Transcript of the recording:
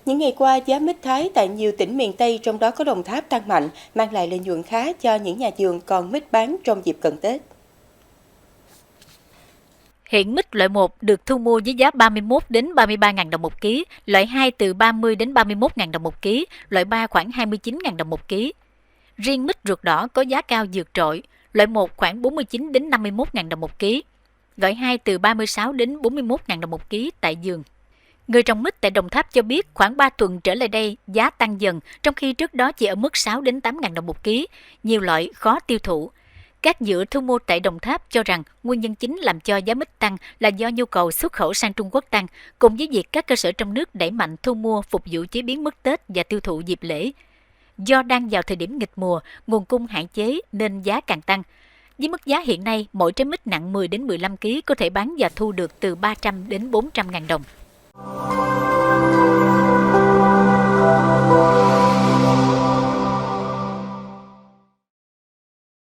Những ngày qua, giá mít Thái tại nhiều tỉnh miền Tây, trong đó có Đồng Tháp tăng mạnh, mang lại lợi nhuận khá cho những nhà vườn còn mít bán trong dịp cận Tết. Hiện mít loại 1 được thu mua với giá 31 đến 33.000 đồng một ký, loại 2 từ 30 đến 31.000 đồng một ký, loại 3 khoảng 29.000 đồng một ký. Riêng mít ruột đỏ có giá cao vượt trội, loại 1 khoảng 49 đến 51.000 đồng một ký, loại 2 từ 36 đến 41.000 đồng một ký tại vườn. Người trồng mít tại Đồng Tháp cho biết khoảng 3 tuần trở lại đây giá tăng dần, trong khi trước đó chỉ ở mức 6 đến 8.000 đồng một ký, nhiều loại khó tiêu thụ. Các dựa thu mua tại Đồng Tháp cho rằng nguyên nhân chính làm cho giá mít tăng là do nhu cầu xuất khẩu sang Trung Quốc tăng, cùng với việc các cơ sở trong nước đẩy mạnh thu mua phục vụ chế biến mứt Tết và tiêu thụ dịp lễ. Do đang vào thời điểm nghịch mùa, nguồn cung hạn chế nên giá càng tăng. Với mức giá hiện nay, mỗi trái mít nặng 10 đến 15 kg có thể bán và thu được từ 300 đến 400 ngàn đồng.